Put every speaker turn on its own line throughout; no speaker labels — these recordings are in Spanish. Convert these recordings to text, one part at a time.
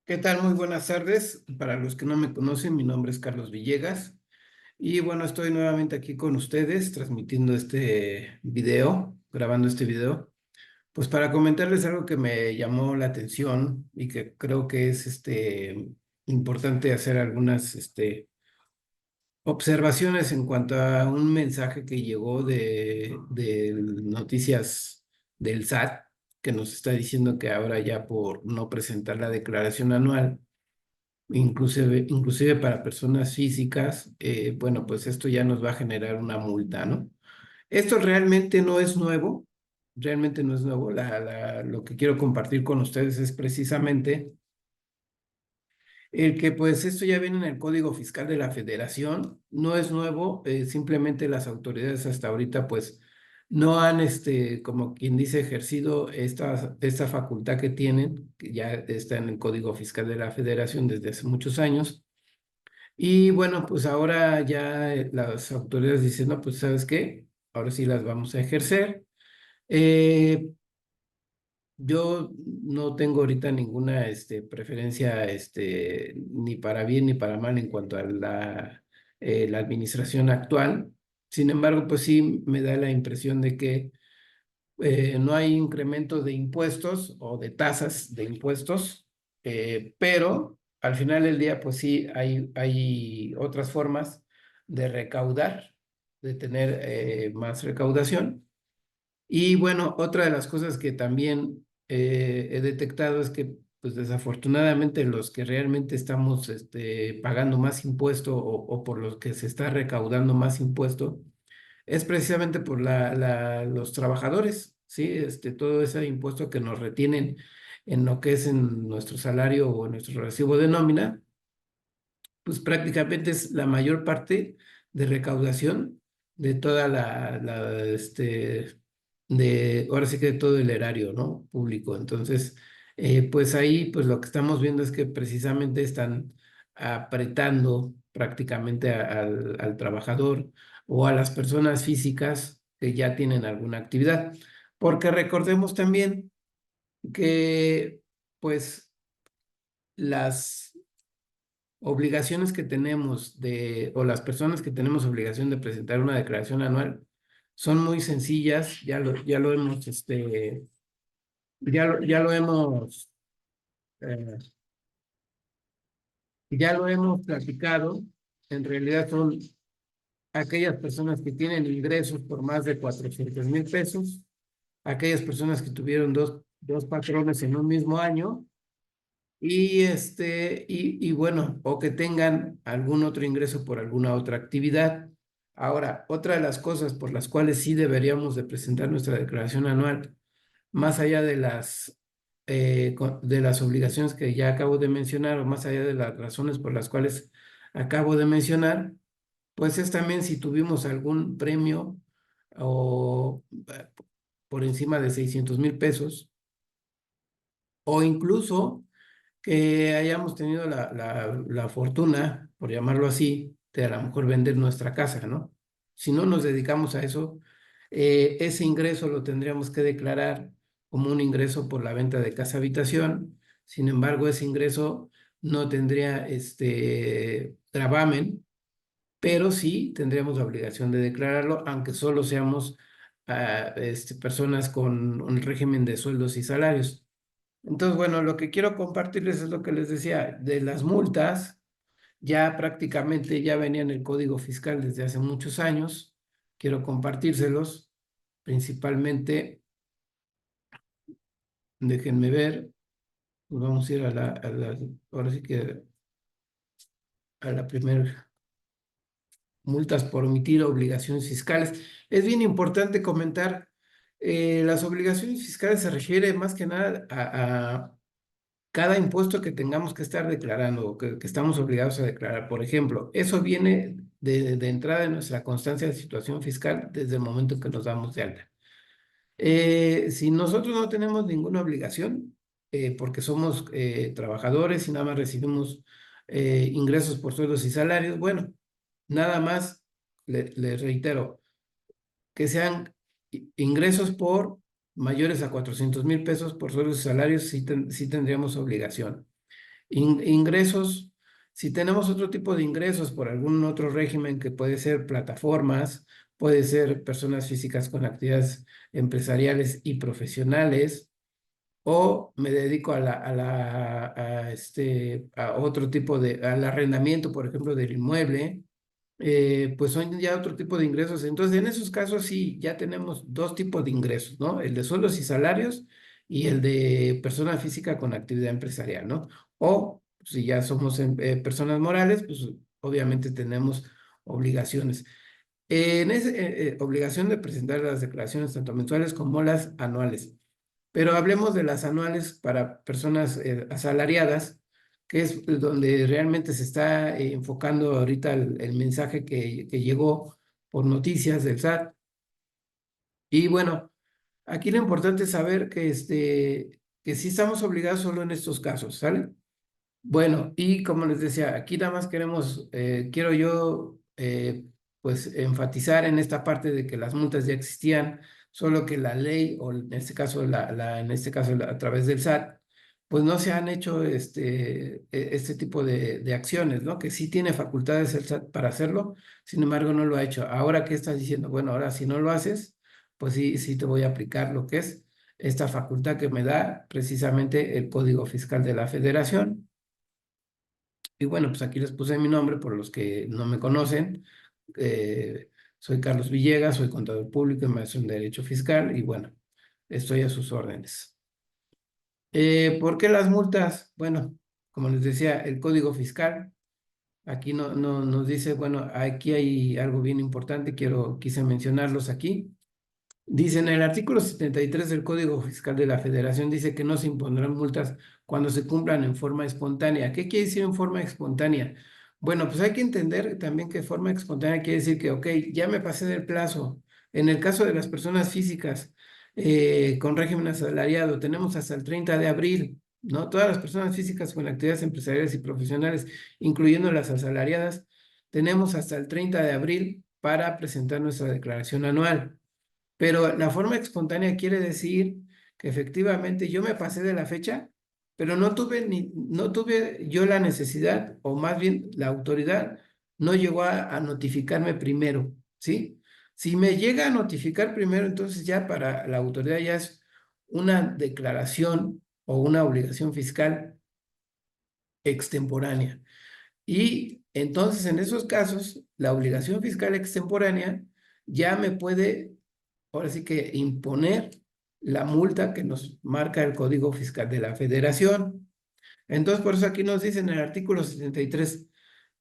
¿Qué tal? Muy buenas tardes. Para los que no me conocen, mi nombre es Carlos Villegas y bueno, estoy nuevamente aquí con ustedes transmitiendo este video, grabando este video, pues para comentarles algo que me llamó la atención y que creo que es importante hacer algunas observaciones en cuanto a un mensaje que llegó de noticias del SAT que nos está diciendo que ahora ya por no presentar la declaración anual inclusive para personas físicas, bueno, pues esto ya nos va a generar una multa, ¿no? Esto realmente no es nuevo. Lo que quiero compartir con ustedes es precisamente el que pues esto ya viene en el Código Fiscal de la Federación, no es nuevo, simplemente las autoridades hasta ahorita pues no han, como quien dice, ejercido esta facultad que tienen, que ya está en el Código Fiscal de la Federación desde hace muchos años. Y bueno, pues ahora ya las autoridades dicen, no, pues ¿sabes qué? Ahora sí las vamos a ejercer. Eh, yo no tengo ahorita ninguna preferencia ni para bien ni para mal en cuanto a la administración actual. Sin embargo, pues sí me da la impresión de que no hay incremento de impuestos o de tasas de impuestos, pero al final del día, pues sí hay otras formas de recaudar, de tener más recaudación. Y bueno, otra de las cosas que también he detectado es que, pues desafortunadamente, los que realmente estamos pagando más impuesto o por los que se está recaudando más impuesto, es precisamente por los trabajadores, ¿sí? Todo ese impuesto que nos retienen en lo que es en nuestro salario o en nuestro recibo de nómina, pues prácticamente es la mayor parte de recaudación de toda ahora sí que de todo el erario, ¿no? Público. Entonces, pues ahí, pues lo que estamos viendo es que precisamente están apretando prácticamente al trabajador o a las personas físicas que ya tienen alguna actividad. Porque recordemos también que, pues, las obligaciones que tenemos o las personas que tenemos obligación de presentar una declaración anual son muy sencillas, ya lo hemos, eh, ya lo hemos platicado. En realidad son aquellas personas que tienen ingresos por más de 400,000 pesos, aquellas personas que tuvieron dos patrones en un mismo año. Y bueno, o que tengan algún otro ingreso por alguna otra actividad. Ahora, otra de las cosas por las cuales sí deberíamos de presentar nuestra declaración anual, más allá de las obligaciones que ya acabo de mencionar, o más allá de las razones por las cuales acabo de mencionar, pues es también si tuvimos algún premio o por encima de 600,000 pesos, o incluso que hayamos tenido la fortuna, por llamarlo así, de a lo mejor vender nuestra casa, ¿no? Si no nos dedicamos a eso, ese ingreso lo tendríamos que declarar como un ingreso por la venta de casa habitación. Sin embargo, ese ingreso no tendría gravamen, pero sí tendríamos la obligación de declararlo, aunque solo seamos personas con un régimen de sueldos y salarios. Entonces, bueno, lo que quiero compartirles es lo que les decía, de las multas, ya prácticamente ya venía en el Código Fiscal desde hace muchos años. Quiero compartírselos, principalmente, déjenme ver, pues vamos a ir ahora sí que a la primera, multas por omitir obligaciones fiscales. Es bien importante comentar, las obligaciones fiscales se refiere más que nada a cada impuesto que tengamos que estar declarando o que estamos obligados a declarar. Por ejemplo, eso viene de entrada en nuestra constancia de situación fiscal desde el momento que nos damos de alta. Si nosotros no tenemos ninguna obligación, porque somos trabajadores y nada más recibimos ingresos por sueldos y salarios, bueno, nada más les reitero, que sean ingresos por mayores a 400,000 pesos por sueldos y salarios, sí tendríamos obligación. Ingresos, si tenemos otro tipo de ingresos por algún otro régimen que puede ser plataformas, puede ser personas físicas con actividades empresariales y profesionales, o me dedico a otro tipo al arrendamiento, por ejemplo, del inmueble, pues son ya otro tipo de ingresos. Entonces, en esos casos sí, ya tenemos dos tipos de ingresos, ¿no? El de sueldos y salarios y el de persona física con actividad empresarial, ¿no? O si ya somos personas morales, pues obviamente tenemos obligaciones. Obligación de presentar las declaraciones tanto mensuales como las anuales. Pero hablemos de las anuales para personas asalariadas, que es donde realmente se está enfocando ahorita el mensaje que llegó por noticias del SAT. Y bueno, aquí lo importante es saber que sí estamos obligados solo en estos casos, ¿sale? Bueno, y como les decía, aquí nada más quiero yo pues enfatizar en esta parte de que las multas ya existían, solo que la ley, o en este caso, a través del SAT, pues no se han hecho este tipo de acciones, ¿no? Que sí tiene facultades el SAT para hacerlo, sin embargo no lo ha hecho. Ahora, ¿qué estás diciendo? Bueno, ahora si no lo haces, pues sí, sí te voy a aplicar lo que es esta facultad que me da precisamente el Código Fiscal de la Federación. Y bueno, pues aquí les puse mi nombre por los que no me conocen. Soy Carlos Villegas, soy contador público y maestro en Derecho Fiscal y bueno, estoy a sus órdenes. ¿Por qué las multas? Bueno, como les decía, el Código Fiscal aquí no nos dice, bueno, aquí hay algo bien importante, quise mencionarlos aquí. Dice en el artículo 73 del Código Fiscal de la Federación, dice que no se impondrán multas cuando se cumplan en forma espontánea. ¿Qué quiere decir en forma espontánea? Bueno, pues hay que entender también que forma espontánea quiere decir que, ok, ya me pasé del plazo. En el caso de las personas físicas con régimen asalariado, tenemos hasta el 30 de abril, ¿no? Todas las personas físicas con actividades empresariales y profesionales, incluyendo las asalariadas, tenemos hasta el 30 de abril para presentar nuestra declaración anual. Pero la forma espontánea quiere decir que efectivamente yo me pasé de la fecha, pero no tuve yo la necesidad, o más bien la autoridad no llegó a notificarme primero, ¿sí? Si me llega a notificar primero, entonces ya para la autoridad ya es una declaración o una obligación fiscal extemporánea. Y entonces en esos casos, la obligación fiscal extemporánea ya me puede, ahora sí que imponer la multa que nos marca el Código Fiscal de la Federación. Entonces, por eso aquí nos dice en el artículo 73,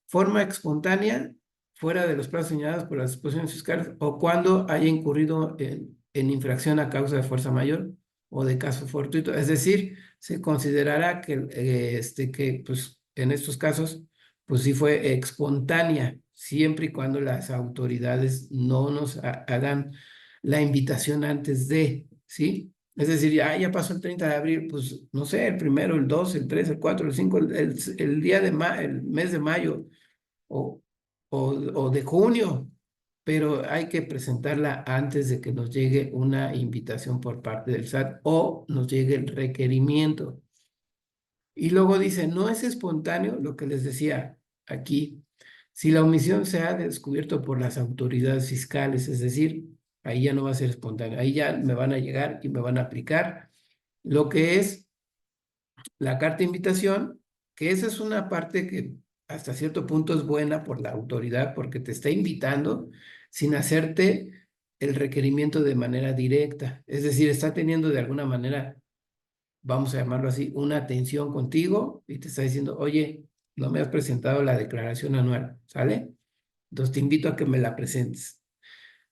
forma espontánea, fuera de los plazos señalados por las disposiciones fiscales, o cuando haya incurrido en infracción a causa de fuerza mayor o de caso fortuito. Es decir, se considerará que pues, en estos casos, pues sí fue espontánea, siempre y cuando las autoridades no nos hagan la invitación antes de, ¿sí? Es decir, ya pasó el 30 de abril, pues no sé, el primero, el 2, el 3, el 4, el 5, el día el mes de mayo o, o de junio, pero hay que presentarla antes de que nos llegue una invitación por parte del SAT o nos llegue el requerimiento. Y luego dice, no es espontáneo lo que les decía aquí. Si la omisión se ha descubierto por las autoridades fiscales, es decir, ahí ya no va a ser espontáneo, ahí ya me van a llegar y me van a aplicar lo que es la carta de invitación, que esa es una parte que hasta cierto punto es buena por la autoridad porque te está invitando sin hacerte el requerimiento de manera directa. Es decir, está teniendo de alguna manera, vamos a llamarlo así, una atención contigo y te está diciendo, oye, no me has presentado la declaración anual, ¿sale? Entonces te invito a que me la presentes.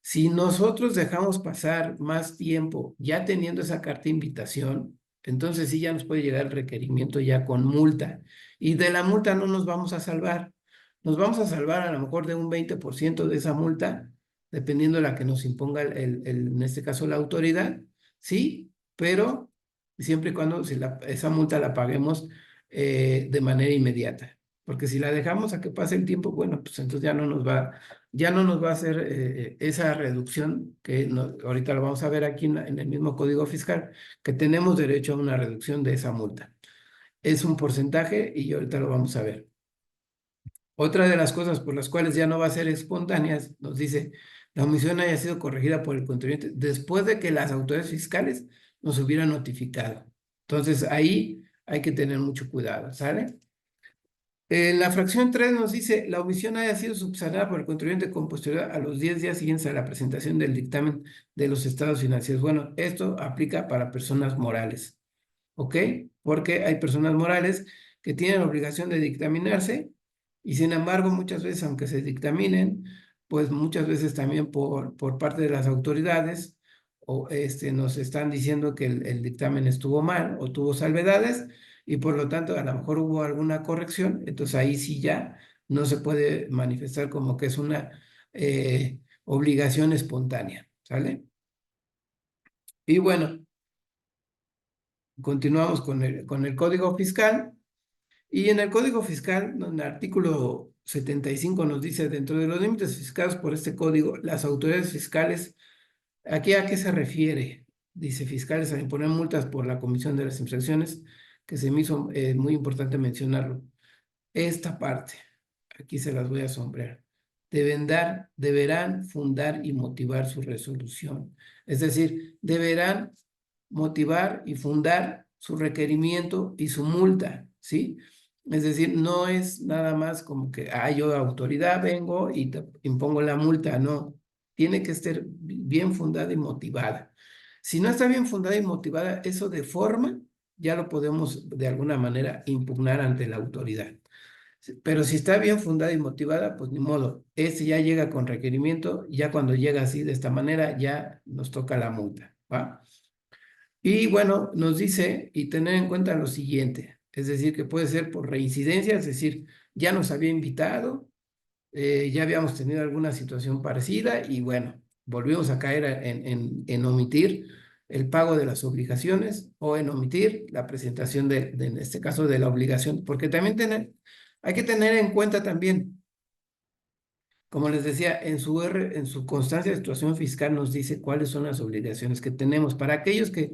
Si nosotros dejamos pasar más tiempo ya teniendo esa carta de invitación, entonces sí ya nos puede llegar el requerimiento ya con multa. Y de la multa no nos vamos a salvar. Nos vamos a salvar a lo mejor de un 20% de esa multa, dependiendo de la que nos imponga en este caso la autoridad, sí, pero siempre y cuando si esa multa la paguemos de manera inmediata. Porque si la dejamos a que pase el tiempo, bueno, pues entonces ya no nos va a hacer esa reducción que ahorita lo vamos a ver aquí en el mismo Código Fiscal, que tenemos derecho a una reducción de esa multa. es un porcentaje y ahorita lo vamos a ver. Otra de las cosas por las cuales ya no va a ser espontánea, nos dice, la omisión haya sido corregida por el contribuyente después de que las autoridades fiscales nos hubieran notificado. Entonces, ahí hay que tener mucho cuidado, ¿sale? En la fracción 3 nos dice, la omisión haya sido subsanada por el contribuyente con posterioridad a los 10 días siguientes a la presentación del dictamen de los estados financieros. Bueno, esto aplica para personas morales, ¿ok? Porque hay personas morales que tienen obligación de dictaminarse y sin embargo muchas veces, aunque se dictaminen, pues muchas veces también por parte de las autoridades o nos están diciendo que el dictamen estuvo mal o tuvo salvedades y por lo tanto a lo mejor hubo alguna corrección, entonces ahí sí ya no se puede manifestar como que es una obligación espontánea, ¿sale? Y bueno, continuamos con el Código Fiscal. Y en el Código Fiscal, en el artículo 75 nos dice, dentro de los límites fiscales por este código, las autoridades fiscales, ¿aquí a qué se refiere? Dice fiscales a imponer multas por la comisión de las infracciones, que se me hizo muy importante mencionarlo. Esta parte, aquí se las voy a sombrear. Deberán fundar y motivar su resolución. Es decir, deberán motivar y fundar su requerimiento y su multa, ¿sí? Es decir, no es nada más como que, yo autoridad vengo y te impongo la multa, no. Tiene que estar bien fundada y motivada. Si no está bien fundada y motivada, eso de forma ya lo podemos de alguna manera impugnar ante la autoridad. Pero si está bien fundada y motivada, pues ni modo. Ese ya llega con requerimiento, ya cuando llega así de esta manera, ya nos toca la multa, ¿va? Y bueno, nos dice, y tener en cuenta lo siguiente, es decir, que puede ser por reincidencia, es decir, ya nos había invitado, ya habíamos tenido alguna situación parecida y bueno, volvimos a caer en omitir el pago de las obligaciones o en omitir la presentación en este caso, de la obligación, porque también hay que tener en cuenta también, como les decía, en su constancia de situación fiscal nos dice cuáles son las obligaciones que tenemos. Para aquellos que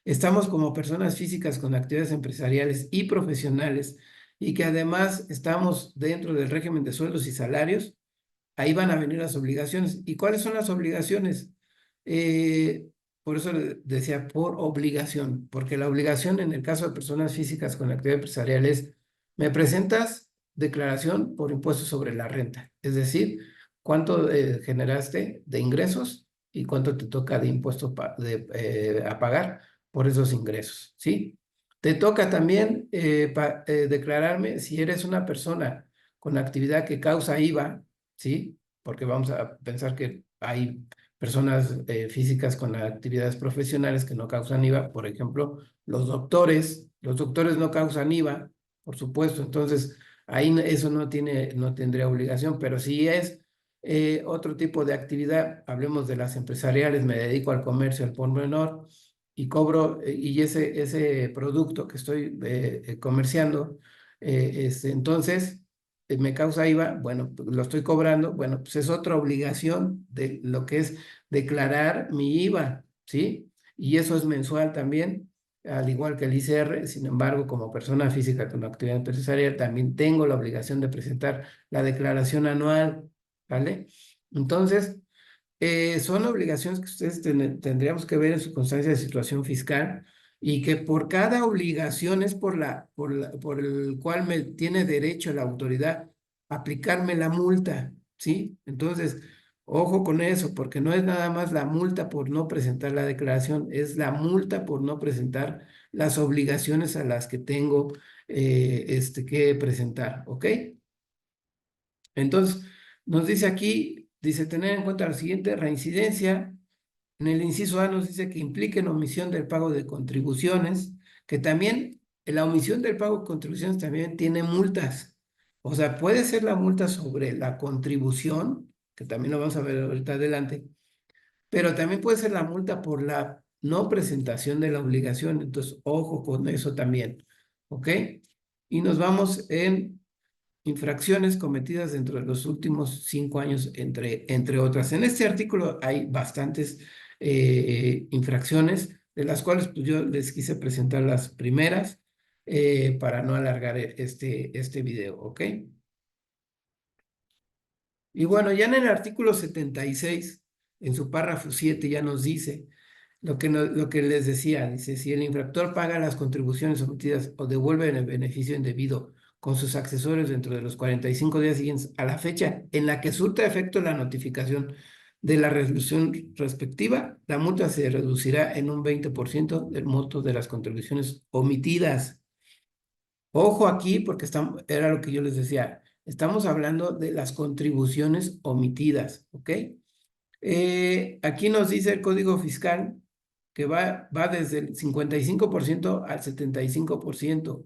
estamos como personas físicas con actividades empresariales y profesionales y que además estamos dentro del régimen de sueldos y salarios, ahí van a venir las obligaciones. ¿Y cuáles son las obligaciones? Eh, por eso decía por obligación, porque la obligación en el caso de personas físicas con actividad empresarial es, me presentas declaración por impuesto sobre la renta, es decir, cuánto generaste de ingresos y cuánto te toca de impuesto a pagar por esos ingresos, ¿sí? Te toca también declararme si eres una persona con actividad que causa IVA, ¿sí? Porque vamos a pensar que hay personas físicas con actividades profesionales que no causan IVA, por ejemplo, los doctores no causan IVA, por supuesto, entonces ahí eso no tendría obligación, pero si es otro tipo de actividad, hablemos de las empresariales, me dedico al comercio al por menor y cobro, y ese producto que estoy comerciando, entonces me causa IVA, bueno, pues, lo estoy cobrando, bueno, pues es otra obligación de lo que es declarar mi IVA, ¿sí? Y eso es mensual también, al igual que el ICR, sin embargo, como persona física con actividad empresarial, también tengo la obligación de presentar la declaración anual, ¿vale? Entonces, son obligaciones que ustedes tendríamos que ver en su constancia de situación fiscal y que por cada obligación es por el cual me tiene derecho la autoridad a aplicarme la multa, ¿sí? Entonces, ojo con eso, porque no es nada más la multa por no presentar la declaración, es la multa por no presentar las obligaciones a las que tengo que presentar, ¿ok? Entonces, nos dice aquí, dice tener en cuenta lo siguiente, reincidencia. En el inciso A nos dice que implique en omisión del pago de contribuciones, que también la omisión del pago de contribuciones también tiene multas. O sea, puede ser la multa sobre la contribución, que también lo vamos a ver ahorita adelante, pero también puede ser la multa por la no presentación de la obligación. Entonces, ojo con eso también. ¿Ok? Y nos vamos en infracciones cometidas dentro de los últimos 5 años, entre otras. En este artículo hay bastantes infracciones, de las cuales pues, yo les quise presentar las primeras. para no alargar este video, ¿ok? Y bueno, ya en el artículo 76, en su párrafo 7, ya nos dice lo que les decía, dice, si el infractor paga las contribuciones sometidas o devuelve el beneficio indebido con sus accesorios dentro de los 45 días siguientes a la fecha en la que surta efecto la notificación de la resolución respectiva, la multa se reducirá en un 20% del monto de las contribuciones omitidas. Ojo aquí, porque era lo que yo les decía, estamos hablando de las contribuciones omitidas, ¿ok? Aquí nos dice el Código Fiscal que va desde el 55% al 75%,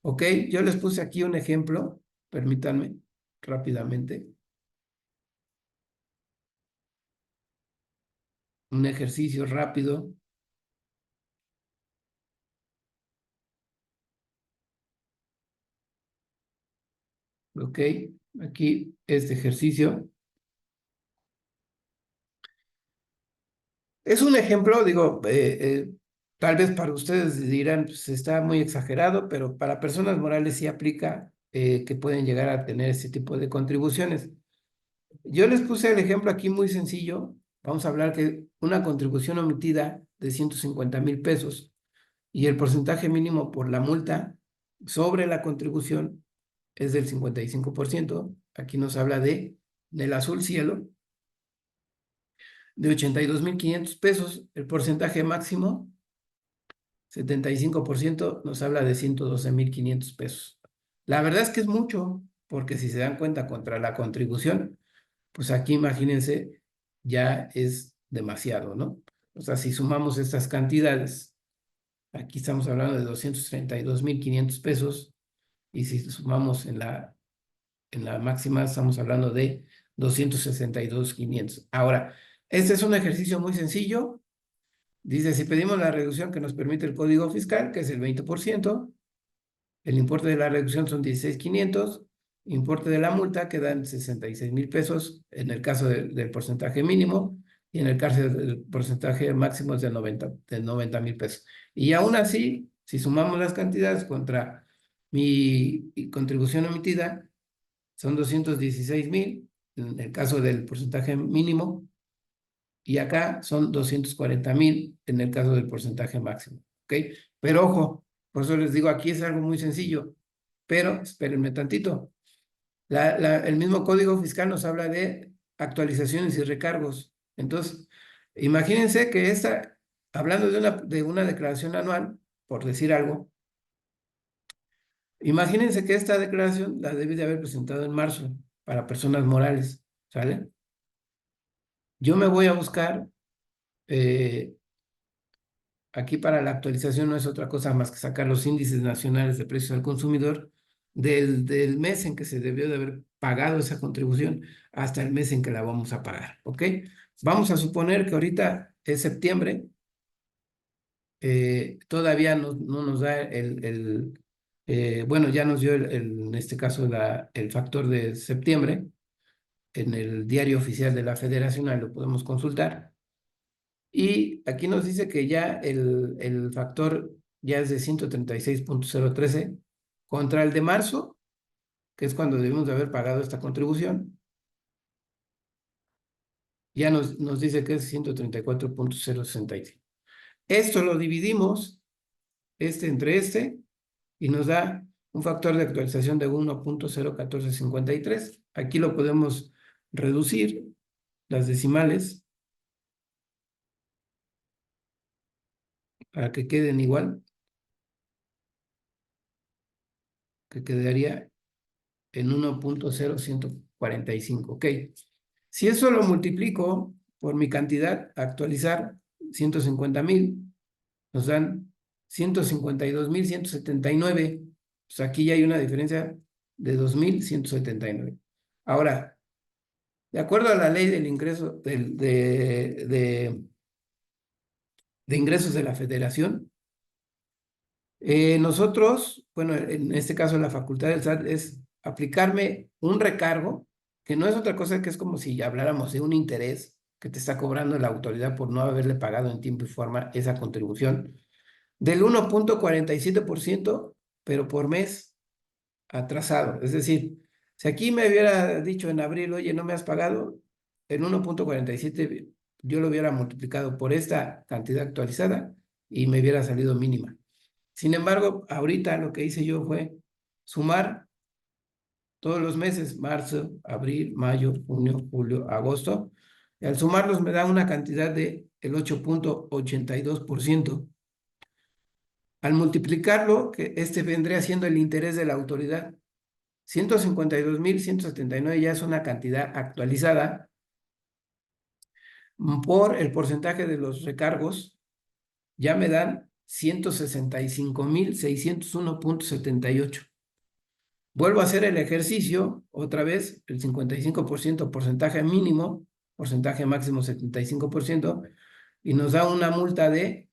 ¿ok? Yo les puse aquí un ejemplo, permítanme rápidamente, un ejercicio rápido, ¿ok? Aquí este ejercicio. Es un ejemplo, digo, tal vez para ustedes dirán, pues está muy exagerado, pero para personas morales sí aplica que pueden llegar a tener este tipo de contribuciones. Yo les puse el ejemplo aquí muy sencillo. Vamos a hablar que una contribución omitida de 150,000 pesos y el porcentaje mínimo por la multa sobre la contribución es del 55%. Aquí nos habla del azul cielo, de 82,500 pesos. El porcentaje máximo 75% nos habla de 112,500 pesos. La verdad es que es mucho, porque si se dan cuenta contra la contribución, pues aquí imagínense, ya es demasiado, ¿no? O sea, si sumamos estas cantidades, aquí estamos hablando de 232,500 pesos, y si sumamos en la máxima, estamos hablando de 262,500. Ahora, este es un ejercicio muy sencillo. Dice, si pedimos la reducción que nos permite el Código Fiscal, que es el 20%, el importe de la reducción son 16,500, importe de la multa quedan 66,000 pesos en el caso del porcentaje mínimo, y en el caso del porcentaje máximo es de 90,000 pesos. Y aún así, si sumamos las cantidades contra mi contribución omitida, son 216,000 en el caso del porcentaje mínimo, y acá son 240,000 en el caso del porcentaje máximo, ¿ok? Pero ojo, por eso les digo, aquí es algo muy sencillo, pero espérenme tantito. El mismo Código Fiscal nos habla de actualizaciones y recargos. Entonces, imagínense que hablando de una declaración anual, por decir algo, imagínense que esta declaración la debí de haber presentado en marzo para personas morales, ¿sale? Yo me voy a buscar eh, aquí para la actualización, no es otra cosa más que sacar los índices nacionales de precios al consumidor del mes en que se debió de haber pagado esa contribución hasta el mes en que la vamos a pagar, ¿ok? Vamos a suponer que ahorita es septiembre, todavía no nos da bueno, ya nos dio en este caso el factor de septiembre en el diario oficial de la Federación, ahí lo podemos consultar. Y aquí nos dice que ya el factor ya es de 136,013 contra el de marzo, que es cuando debimos de haber pagado esta contribución. Ya nos dice que es 134,065. Esto lo dividimos, entre y nos da un factor de actualización de 1,01453. Aquí lo podemos reducir, las decimales, para que queden igual, que quedaría en 1,0145. Ok. Si eso lo multiplico por mi cantidad a actualizar, 150,000, nos dan 152,179. Pues aquí ya hay una diferencia de 2,179. Ahora, de acuerdo a la ley del ingreso de ingresos de la Federación, nosotros, bueno, en este caso la facultad del SAT es aplicarme un recargo, que no es otra cosa que es como si habláramos de un interés que te está cobrando la autoridad por no haberle pagado en tiempo y forma esa contribución, del 1,47% pero por mes atrasado. Es decir, si aquí me hubiera dicho en abril, oye, no me has pagado, en 1.47 yo lo hubiera multiplicado por esta cantidad actualizada y me hubiera salido mínima. Sin embargo, ahorita lo que hice yo fue sumar todos los meses, marzo, abril, mayo, junio, julio, agosto, y al sumarlos me da una cantidad de el 8.82%. Al multiplicarlo, que este vendría siendo el interés de la autoridad, 152.179 ya es una cantidad actualizada por el porcentaje de los recargos, ya me dan 165.601.78. Vuelvo a hacer el ejercicio, otra vez, el 55% porcentaje mínimo, porcentaje máximo 75%, y nos da una multa de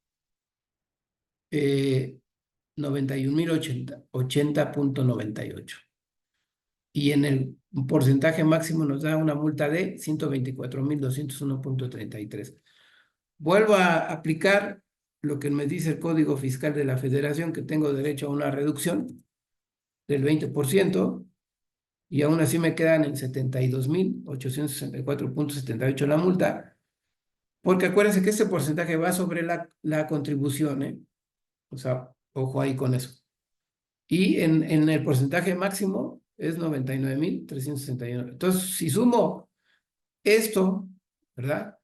91.080.98. Y en el porcentaje máximo nos da una multa de 124.201.33. Vuelvo a aplicar lo que me dice el Código Fiscal de la Federación, que tengo derecho a una reducción del 20%, y aún así me quedan en 72.864.78 la multa, porque acuérdense que este porcentaje va sobre la contribución, ¿eh? O sea, ojo ahí con eso. Y en el porcentaje máximo es 99.361. Entonces, si sumo esto, ¿verdad?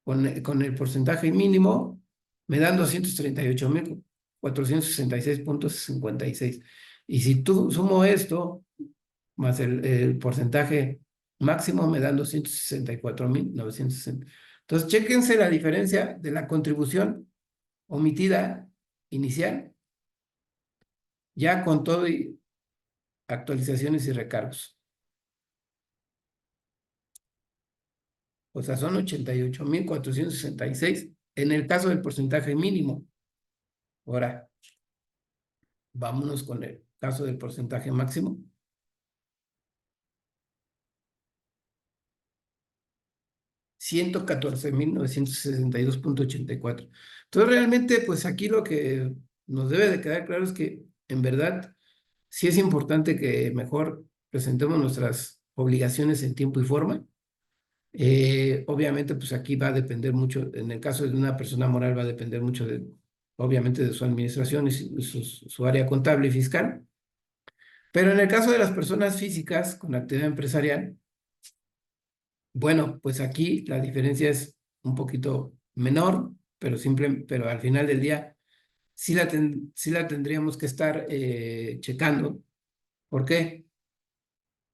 Con el porcentaje mínimo, me dan 238.466.56. Y si tú sumo esto, más el porcentaje máximo, me dan 264.960. Entonces, chéquense la diferencia de la contribución omitida inicial, ya con todo y actualizaciones y recargos. O sea, son 88.466 en el caso del porcentaje mínimo. Ahora, vámonos con el caso del porcentaje máximo. 114.962.84. Entonces, realmente, pues aquí lo que nos debe de quedar claro es que, en verdad, sí es importante que mejor presentemos nuestras obligaciones en tiempo y forma. Obviamente, pues aquí va a depender mucho, en el caso de una persona moral va a depender mucho de, obviamente, de su administración y su área contable y fiscal. Pero en el caso de las personas físicas con actividad empresarial, bueno, pues aquí la diferencia es un poquito menor, pero pero al final del día sí la tendríamos que estar checando. ¿Por qué?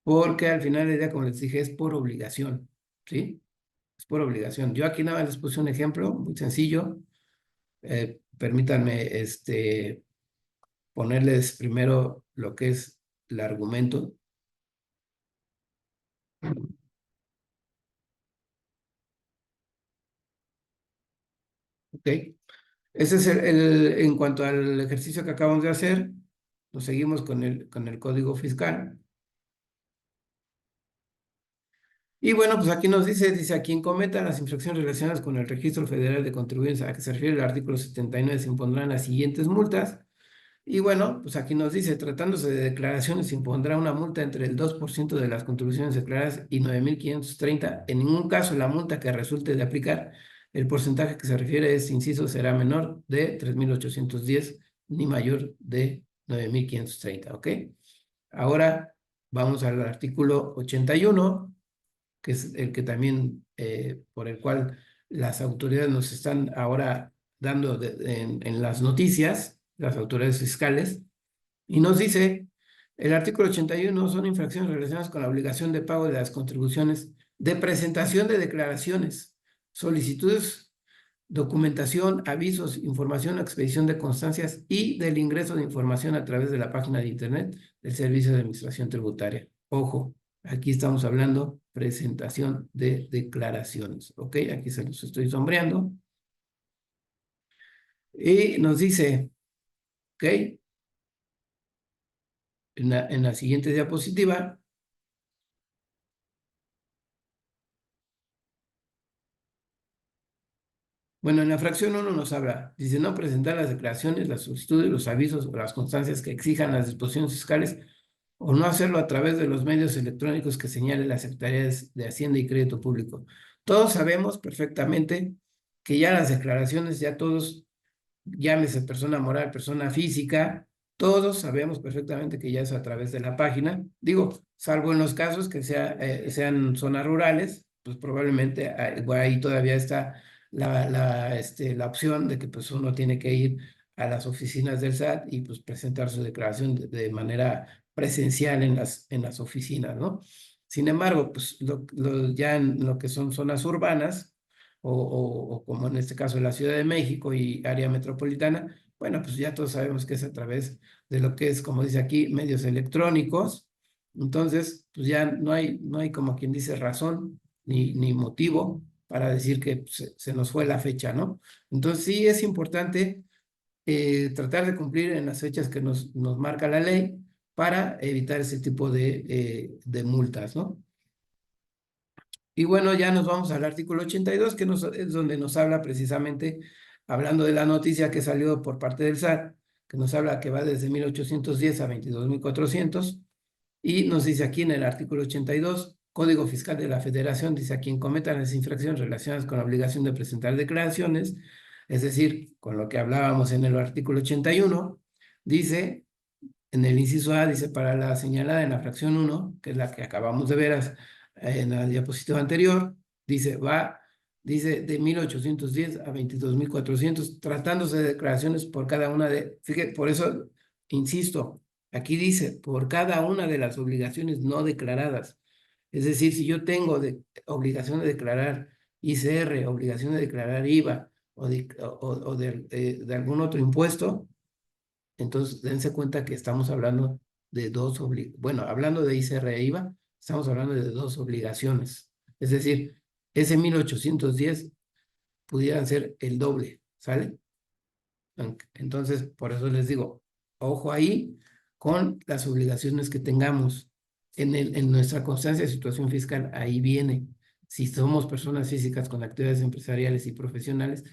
Porque al final del día, como les dije, es por obligación, ¿sí? Es por obligación. Yo aquí nada más les puse un ejemplo muy sencillo. Permítanme ponerles primero lo que es el argumento. ¿Ok? Ese es en cuanto al ejercicio que acabamos de hacer, nos seguimos con el código fiscal. Y bueno, pues aquí nos dice, a quien cometa las infracciones relacionadas con el Registro Federal de Contribuyentes a que se refiere el artículo 79, se impondrán las siguientes multas. Y bueno, pues aquí nos dice, tratándose de declaraciones, se impondrá una multa entre el 2% de las contribuciones declaradas y 9.530. En ningún caso la multa que resulte de aplicar, el porcentaje que se refiere a este inciso será menor de 3.810 ni mayor de 9.530. ¿Ok? Ahora vamos al artículo 81, que es el que también, por el cual las autoridades nos están ahora dando en las noticias, las autoridades fiscales, y nos dice, el artículo 81 son infracciones relacionadas con la obligación de pago de las contribuciones, de presentación de declaraciones, solicitudes, documentación, avisos, información, expedición de constancias y del ingreso de información a través de la página de Internet del Servicio de Administración Tributaria. Ojo, aquí estamos hablando presentación de declaraciones, ¿ok? Aquí se los estoy sombreando. Y nos dice, ¿ok? En la siguiente diapositiva, Bueno, en la fracción uno nos habla, dice no presentar las declaraciones, las solicitudes, los avisos o las constancias que exijan las disposiciones fiscales o no hacerlo a través de los medios electrónicos que señale la Secretaría de Hacienda y Crédito Público. Todos sabemos perfectamente que ya las declaraciones, ya todos, llámese persona moral, persona física, todos sabemos perfectamente que ya es a través de la página. Digo, salvo en los casos que sean zonas rurales, pues probablemente ahí todavía está la opción de que pues uno tiene que ir a las oficinas del SAT y pues presentar su declaración de manera presencial en las oficinas, ¿no? Sin embargo, pues ya en lo que son zonas urbanas, o como en este caso la Ciudad de México y área metropolitana, bueno, pues ya todos sabemos que es a través de lo que es, como dice aquí, medios electrónicos. Entonces, pues ya no hay como quien dice razón ni motivo para decir que se nos fue la fecha, ¿no? Entonces sí es importante tratar de cumplir en las fechas que nos marca la ley para evitar ese tipo de multas, ¿no? Y bueno, ya nos vamos al artículo 82, que es donde nos habla precisamente, hablando de la noticia que salió por parte del SAT, que nos habla que va desde 1810 a 22.400, y nos dice aquí en el artículo 82, Código Fiscal de la Federación, dice a quien cometa las infracciones relacionadas con la obligación de presentar declaraciones, es decir, con lo que hablábamos en el artículo 81, dice en el inciso A, dice, para la señalada en la fracción 1, que es la que acabamos de ver en la diapositiva anterior, dice de 1810 a 22.400, tratándose de declaraciones por cada una fíjate, por eso, insisto, aquí dice, por cada una de las obligaciones no declaradas. Es decir, si yo tengo obligación de declarar ICR, obligación de declarar IVA o de algún otro impuesto, entonces, dense cuenta que estamos hablando de bueno, hablando de ICR e IVA, estamos hablando de dos obligaciones. Es decir, ese 1810 pudieran ser el doble, ¿sale? Entonces, por eso les digo, ojo ahí con las obligaciones que tengamos en nuestra constancia de situación fiscal, ahí viene. Si somos personas físicas con actividades empresariales y profesionales,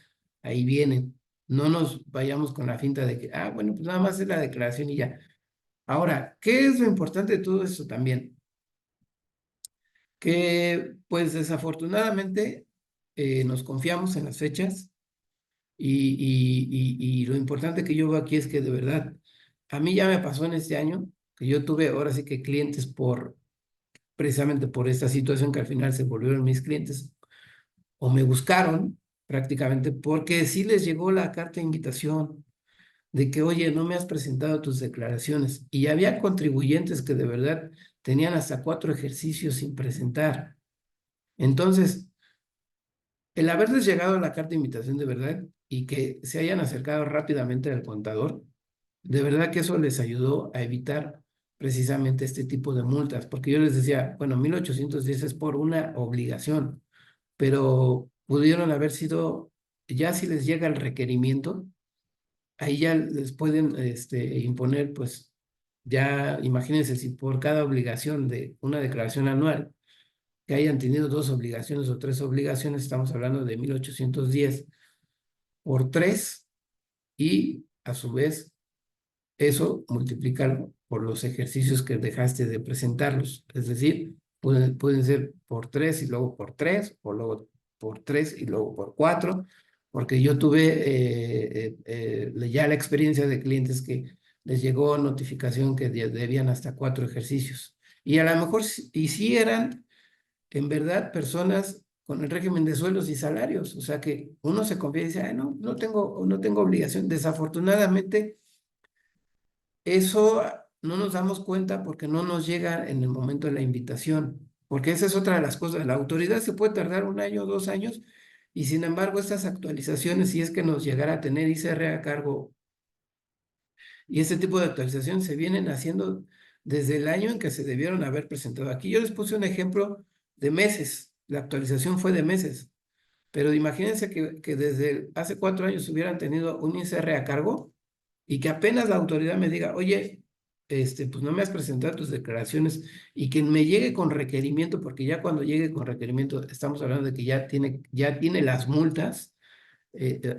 ahí vienen. No nos vayamos con la finta de que, bueno, pues nada más es la declaración y ya. Ahora, ¿qué es lo importante de todo esto también? Que, pues desafortunadamente, nos confiamos en las fechas y lo importante que yo veo aquí es que de verdad, a mí ya me pasó en este año que yo tuve ahora sí que clientes precisamente por esta situación que al final se volvieron mis clientes o me buscaron prácticamente porque sí les llegó la carta de invitación de que, oye, no me has presentado tus declaraciones. Y había contribuyentes que de verdad tenían hasta 4 ejercicios sin presentar. Entonces, el haberles llegado la carta de invitación de verdad y que se hayan acercado rápidamente al contador, de verdad que eso les ayudó a evitar precisamente este tipo de multas, porque yo les decía, bueno, 1810 es por una obligación, pero pudieron haber sido, ya si les llega el requerimiento, ahí ya les pueden imponer, pues ya imagínense si por cada obligación de una declaración anual que hayan tenido 2 obligaciones o 3 obligaciones, estamos hablando de 1810 por 3 y a su vez eso multiplícalo por los ejercicios que dejaste de presentarlos. Es decir, pueden ser por 3 y luego por 3 o luego por 3 y luego por 4 porque yo tuve ya la experiencia de clientes que les llegó notificación que debían hasta 4 ejercicios. Y a lo mejor, y sí eran en verdad personas con el régimen de sueldos y salarios. O sea que uno se confía y dice, no, no tengo obligación. Desafortunadamente, eso no nos damos cuenta porque no nos llega en el momento de la invitación. Porque esa es otra de las cosas. La autoridad se puede tardar 1 año, 2 años, y sin embargo, estas actualizaciones, si es que nos llegara a tener ICR a cargo y este tipo de actualizaciones se vienen haciendo desde el año en que se debieron haber presentado. Aquí yo les puse un ejemplo de meses. La actualización fue de meses. Pero imagínense que desde hace 4 años hubieran tenido un ICR a cargo y que apenas la autoridad me diga, oye, pues no me has presentado tus declaraciones y que me llegue con requerimiento, porque ya cuando llegue con requerimiento estamos hablando de que ya tiene las multas.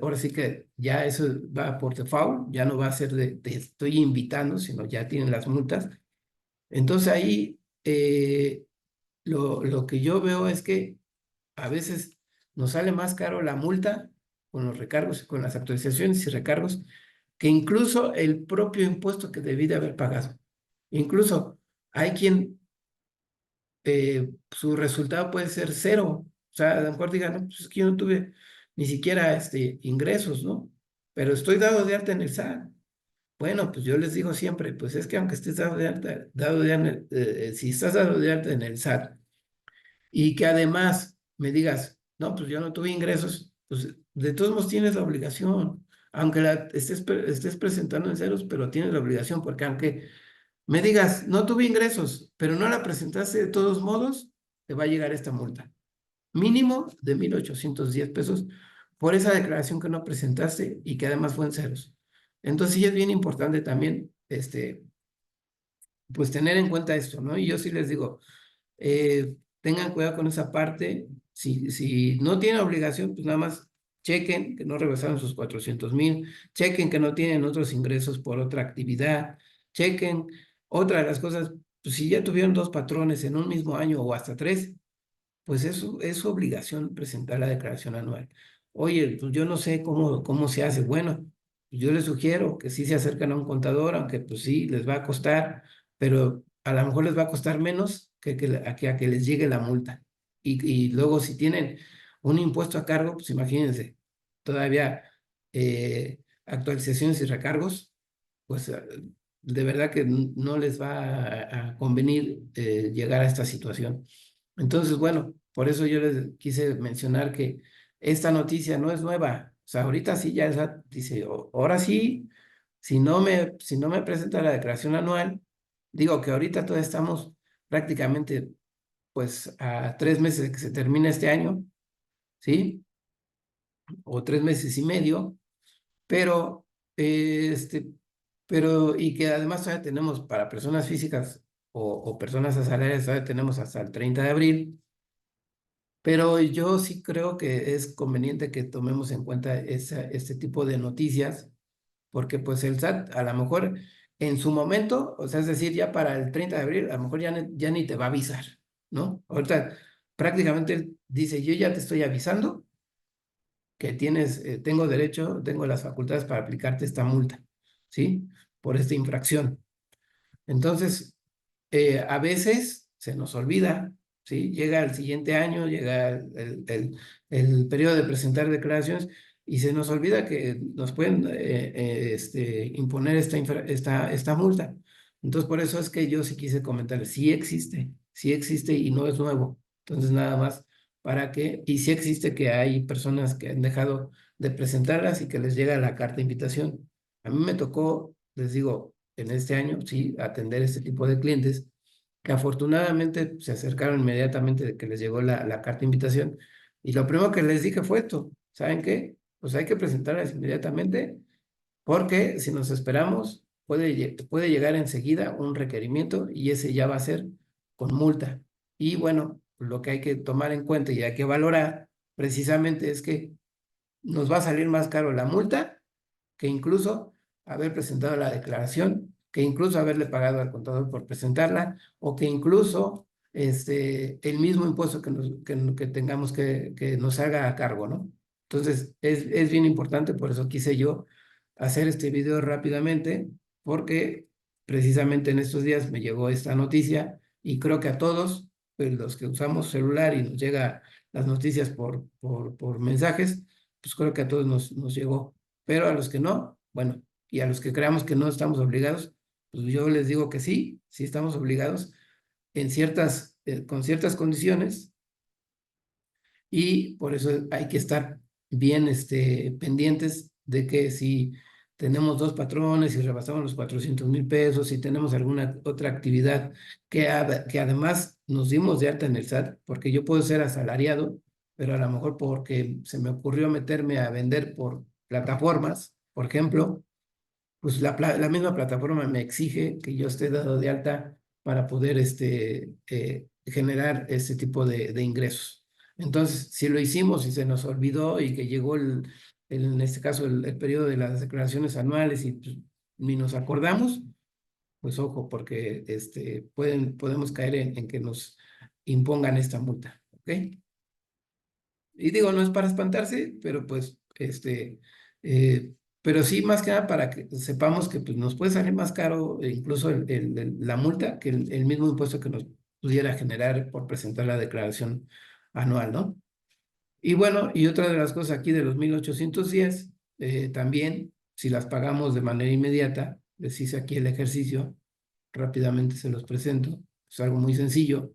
ahora sí que ya eso va por default, ya no va a ser de te estoy invitando, sino ya tienen las multas. Entonces ahí lo que yo veo es que a veces nos sale más caro la multa con los recargos, con las actualizaciones y recargos, que incluso el propio impuesto que debí de haber pagado. Incluso hay quien su resultado puede ser cero. O sea, a lo mejor digan, no, pues es que yo no tuve ni siquiera ingresos, ¿no? Pero estoy dado de alta en el SAT. Bueno, pues yo les digo siempre, pues es que aunque estés dado de alta, si estás dado de alta en el SAT y que además me digas, no, pues yo no tuve ingresos, pues de todos modos tienes la obligación, aunque estés presentando en ceros, pero tienes la obligación, porque aunque me digas, no tuve ingresos, pero no la presentaste de todos modos, te va a llegar esta multa. Mínimo de 1,810 pesos por esa declaración que no presentaste y que además fue en ceros. Entonces sí es bien importante también, pues tener en cuenta esto, ¿no? Y yo sí les digo, tengan cuidado con esa parte. Si no tienen obligación, pues nada más chequen que no rebasaron sus 400,000, chequen que no tienen otros ingresos por otra actividad, chequen otra de las cosas, pues si ya tuvieron dos patrones en un mismo año o hasta tres, pues es su obligación presentar la declaración anual. Oye, pues yo no sé cómo se hace. Bueno, yo les sugiero que sí se acerquen a un contador, aunque pues sí, les va a costar, pero a lo mejor les va a costar menos a que les llegue la multa. Y luego si tienen un impuesto a cargo, pues imagínense, todavía actualizaciones y recargos, pues de verdad que no les va a convenir llegar a esta situación. Entonces, bueno, por eso yo les quise mencionar que esta noticia no es nueva. O sea, ahorita sí ya dice, ahora sí, si no me presenta la declaración anual, digo que ahorita todavía estamos prácticamente pues a 3 meses de que se termine este año, ¿sí? O 3 meses y medio, pero, y que además todavía tenemos para personas físicas o personas asalariadas, todavía tenemos hasta el 30 de abril. Pero yo sí creo que es conveniente que tomemos en cuenta este tipo de noticias, porque pues el SAT a lo mejor en su momento, o sea, es decir, ya para el 30 de abril, a lo mejor ya ni te va a avisar, ¿no? Ahorita prácticamente él dice, yo ya te estoy avisando que tengo derecho, tengo las facultades para aplicarte esta multa, ¿sí? Por esta infracción. Entonces, a veces se nos olvida, ¿sí? Llega el siguiente año, llega el periodo de presentar declaraciones y se nos olvida que nos pueden imponer esta multa. Entonces, por eso es que yo sí quise comentar, sí existe y no es nuevo. Entonces, nada más y sí existe que hay personas que han dejado de presentarlas y que les llega la carta de invitación. A mí me tocó, les digo, en este año, sí, atender este tipo de clientes que afortunadamente se acercaron inmediatamente de que les llegó la carta de invitación. Y lo primero que les dije fue esto, ¿saben qué? Pues hay que presentarlas inmediatamente porque si nos esperamos puede llegar enseguida un requerimiento y ese ya va a ser con multa. Y bueno, lo que hay que tomar en cuenta y hay que valorar precisamente es que nos va a salir más caro la multa que incluso haber presentado la declaración, que incluso haberle pagado al contador por presentarla, o que incluso el mismo impuesto que tengamos que nos haga a cargo, ¿no? Entonces, es bien importante, por eso quise yo hacer este video rápidamente, porque precisamente en estos días me llegó esta noticia y creo que a todos, pues, los que usamos celular y nos llega las noticias por mensajes, pues creo que a todos nos llegó. Pero a los que no, bueno, y a los que creamos que no estamos obligados, pues yo les digo que sí, sí estamos obligados con ciertas condiciones y por eso hay que estar bien pendientes de que si tenemos dos patrones, si rebasamos los 400,000 pesos, si tenemos alguna otra actividad que además nos dimos de alta en el SAT, porque yo puedo ser asalariado, pero a lo mejor porque se me ocurrió meterme a vender por plataformas, por ejemplo, pues la misma plataforma me exige que yo esté dado de alta para poder generar este tipo de ingresos. Entonces, si lo hicimos y se nos olvidó y que llegó en este caso el periodo de las declaraciones anuales y pues, ni nos acordamos, pues ojo, porque podemos caer en que nos impongan esta multa, ¿ok? Y digo, no es para espantarse, pero pues, eh, pero sí más que nada para que sepamos que pues, nos puede salir más caro incluso la multa que el mismo impuesto que nos pudiera generar por presentar la declaración anual, ¿no? Y bueno, y otra de las cosas aquí de los 1810, también, si las pagamos de manera inmediata, les hice aquí el ejercicio, rápidamente se los presento, es algo muy sencillo.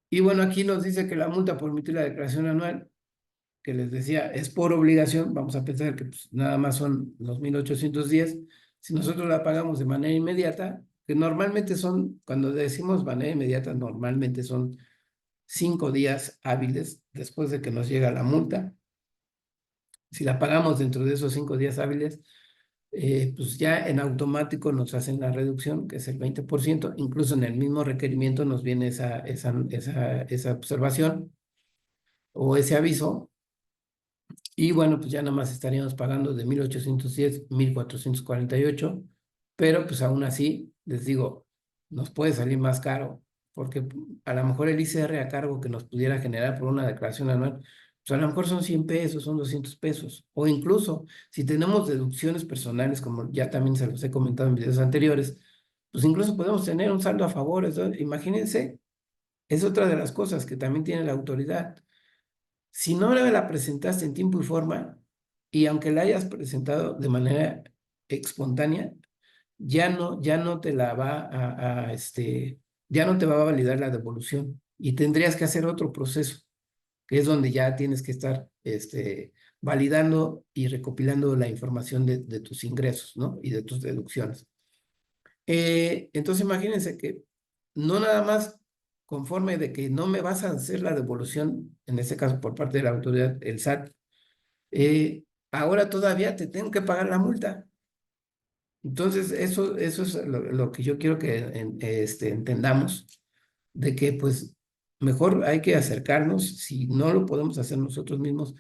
Y bueno, aquí nos dice que la multa por emitir la declaración anual, que les decía, es por obligación, vamos a pensar que pues, nada más son los 1810, si nosotros la pagamos de manera inmediata, que normalmente son, cuando decimos manera inmediata, normalmente son 5 días hábiles después de que nos llega la multa. Si la pagamos dentro de esos 5 días hábiles, pues ya en automático nos hacen la reducción, que es el 20%. Incluso en el mismo requerimiento nos viene esa observación o ese aviso. Y bueno, pues ya nada más estaríamos pagando de 1810, 1448, pero pues aún así, les digo, nos puede salir más caro, porque a lo mejor el ICR a cargo que nos pudiera generar por una declaración anual, pues a lo mejor son 100 pesos, son 200 pesos, o incluso si tenemos deducciones personales, como ya también se los he comentado en videos anteriores, pues incluso podemos tener un saldo a favor, imagínense, es otra de las cosas que también tiene la autoridad. Si no me la presentaste en tiempo y forma, y aunque la hayas presentado de manera espontánea, ya no te la va ya no te va a validar la devolución y tendrías que hacer otro proceso, que es donde ya tienes que estar validando y recopilando la información de tus ingresos, ¿no? Y de tus deducciones. Entonces imagínense que no nada más conforme de que no me vas a hacer la devolución, en este caso por parte de la autoridad, el SAT, ahora todavía te tengo que pagar la multa. Entonces eso es lo que yo quiero que entendamos, de que pues mejor hay que acercarnos, si no lo podemos hacer nosotros mismos,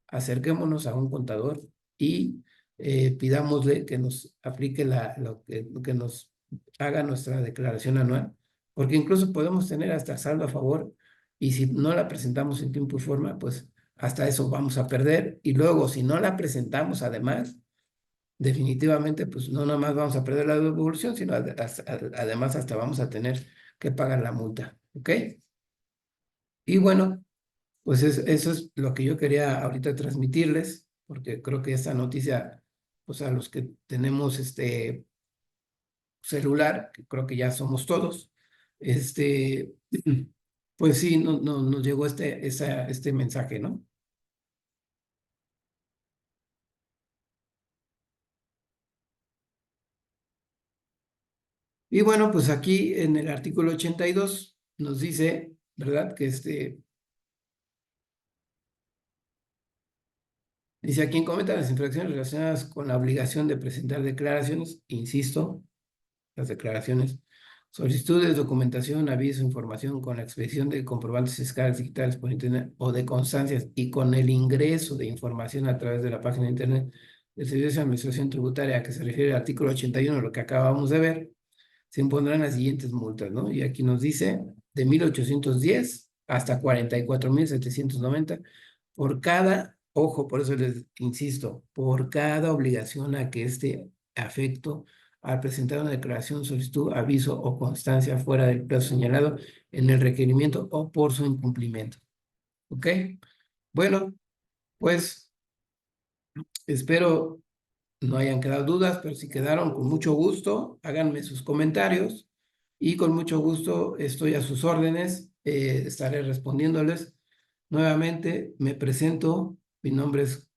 acerquémonos a un contador y pidámosle que nos aplique lo que nos haga nuestra declaración anual, porque incluso podemos tener hasta saldo a favor y si no la presentamos en tiempo y forma, pues hasta eso vamos a perder y luego si no la presentamos además, definitivamente pues no nada más vamos a perder la devolución, sino además hasta vamos a tener que pagar la multa, ¿ok? Y bueno. Pues eso es lo que yo quería ahorita transmitirles, porque creo que esta noticia, pues a los que tenemos este celular, que creo que ya somos todos, este, pues sí, nos llegó este mensaje, ¿no? Y bueno, pues aquí en el artículo 82 nos dice, ¿verdad? Que dice, a quien cometa las infracciones relacionadas con la obligación de presentar declaraciones, insisto, las declaraciones, solicitudes, documentación, aviso, información con la expedición de comprobantes fiscales digitales por internet o de constancias y con el ingreso de información a través de la página de internet del Servicio de Administración Tributaria a que se refiere el artículo 81, lo que acabamos de ver, se impondrán las siguientes multas, ¿no? Y aquí nos dice de 1810 hasta 44,790 por cada, ojo, por eso les insisto, por cada obligación a que afecto al presentar una declaración, solicitud, aviso o constancia fuera del plazo señalado en el requerimiento o por su incumplimiento. ¿Ok? Bueno, pues espero no hayan quedado dudas, pero si quedaron, con mucho gusto, háganme sus comentarios y con mucho gusto estoy a sus órdenes, estaré respondiéndoles. Nuevamente me presento, mi nombre es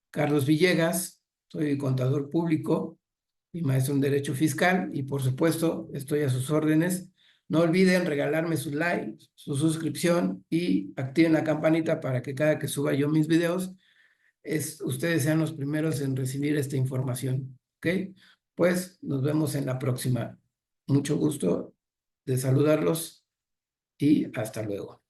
Carlos Villegas, soy contador público y maestro en Derecho Fiscal y por supuesto estoy a sus órdenes. No olviden regalarme su like, su suscripción y activen la campanita para que cada que suba yo mis videos, ustedes sean los primeros en recibir esta información. ¿Ok? Pues nos vemos en la próxima. Mucho gusto de saludarlos y hasta luego.